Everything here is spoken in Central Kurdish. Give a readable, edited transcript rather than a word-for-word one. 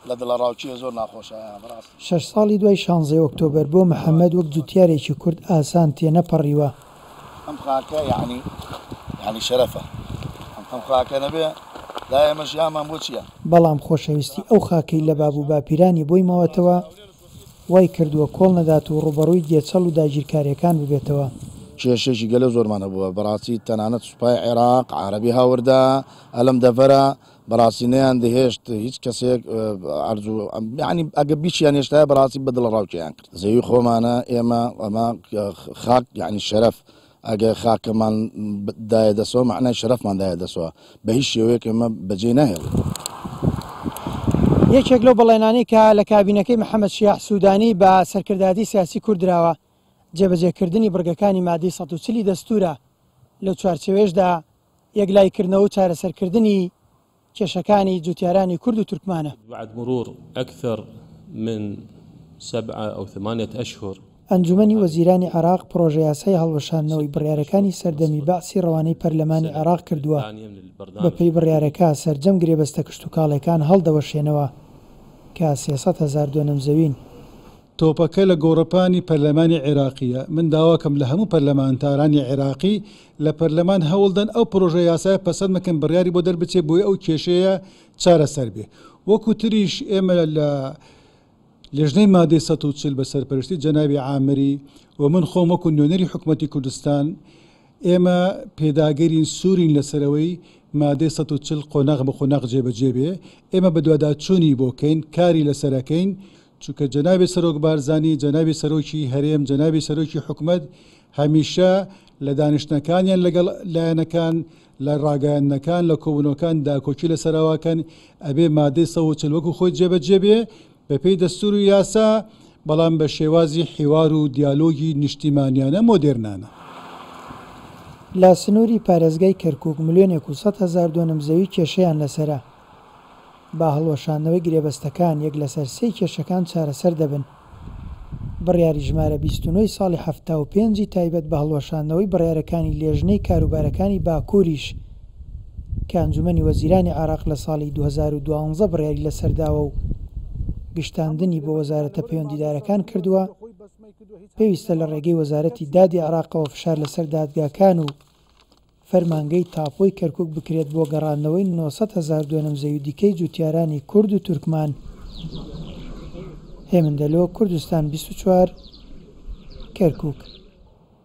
لە دڵە ڕاوچیە زۆر ناخۆشە بەڕاست. 6 ساڵی دوای 16 ئۆکتۆبەر بۆ محەممەد وەک جوتیارێکی کورد ئاسان تێنەپەڕیوە. ئەم خاکە یعنی شەرەفە ئەم خاکە نەبێ لا ئێمەش یامان بۆ چییە؟ بەڵام خۆشەویستی ئەو خاکەی لە باب و باپیرانی بۆی ماوەتەوە وای کردووە کۆڵ نەدات و ڕوبەڕووی دێچەڵ و داگیرکاریەکان ببێتەوە. کێشێکی گەلە زۆرمانە بووە بەڕاستی تەنانەت سوپای عێراق عەرەبی هاوردا ئەلەم دەڤەرە بەڕاستی نەیان دەهێشت هیچ کەسێک ئەرزوو یعنی ئەگە بیچیان هێشتایە بەڕاستی بەدڵە ڕاوچیان کرد. زەوی خۆمانە ئێمە ئەمە خاک یعنی شەرەف ئەگە خاکەمان دایە دەسەوە معنای شەرەفمان دایە دەسەوە بە هیچ شێوەیەک ئێمە بەجێ ناهێڵێت. یەکێک لەو بەڵێنانی کە لە کابینەکەی محەممەد شیاح سوودانی بە سەرکردادی سیاسی کوردراوە جێبەجێکردنی بڕگەکانی مادەی 140 دەستورە لەو چوارچێوێشدا یەکلایکردنەوە و چارەسەرکردنی کێشەکانی جوتیارانی کورد و تورکمانە. بعد مرور أكثر من 7 أو 8 أشهر ئەنجومەنی وەزیرانی عێراق پرۆژە یاسای هەڵوەشاندنەوەی بڕیارەکانی سەردەمی باسی ڕەوانەی پەرلەمانی عێراق کردووە. بەپێی بڕیارەکە سەرجەم گرێبەستە کشتتوکاڵەکان هەڵدەوەشێنەوە کە 300,000 دۆنەم زەوین. تۆپەکە لە گۆڕەپانی پەرلەمانی عێراقیە. من داواکەم لە هەموو پەرلەمانتارانی عێراقی لە پەرلەمان هەوڵدەن ئەو پرۆژە یاسای پەسەند مەکەن بڕیاری بۆ دەربچێ بۆی ئەو کێشەیە چارەسەر بێ. وەکو تریش ئێمە لە لێژنەی مادەی 140 بە سەرپەرشتی جەنابی عامری و من خۆم وەکو نوێنەری حکوومەتی کوردستان ئێمە پێداگەرین سوورین لەسەرەوەی مادەی 140 قۆناغ بە قۆناغ جێبەجێ بێ. ئێمە بە دوواداچوونی بۆکەین کاری لەسەرەکەین چونکە جەنابی سەرۆک بارزانی جەنابی سەرۆکی هەرێم جەنابی سەرۆکی حکوومەت هەمیشە لە دانیشتەکانیان لەگەڵ لایەنەکان لە ڕاگەیاندنەکان لە کۆبوونەکان داکۆکی لەسەرەوەکەن ئەبێ مادەی 140 وەکو خۆی جێبەجێ بێ بەپێی دەستور و یاسا بەڵام بە شێوازی حیوار و دیالۆگی نیشتیمانیانە مۆدێرنانە. لا سنووری پارێزگای کەرکووک 1,100,000 دۆنەم زەوی کێشەیان لەسرە. با هەڵوەشاندنەوەی گرێبەستەکان یەک لەسەر 3 کێشەکان چارەسەر دەبن. بڕیاری ژمارە 29 ساڵی 75 تایبەت بە هەڵوەشاندنەوەی بڕیارەکانی لێژنەی کاروبارەکانی باکووریش کە ئەنجومەنی وەزیرانی عێراق لە ساڵی 2012 بڕیاری لەسەرداوە و گشتاندنی بۆ وەزارەتە پەیوەندیدارەکان کردووە پێویستە لە ڕێگەی وەزارەتی دادی عێراقەوە فشار لەسەر دادگاکان و فەرمانگەی تاپۆی کەرکووک بکرێت بۆ گەڕاندنەوەی 900,000 دۆنەم زەوی دیکەی جوتیارانی کورد و تورکمان. هێمن دەلۆ، کوردستان 24 کەرکووک.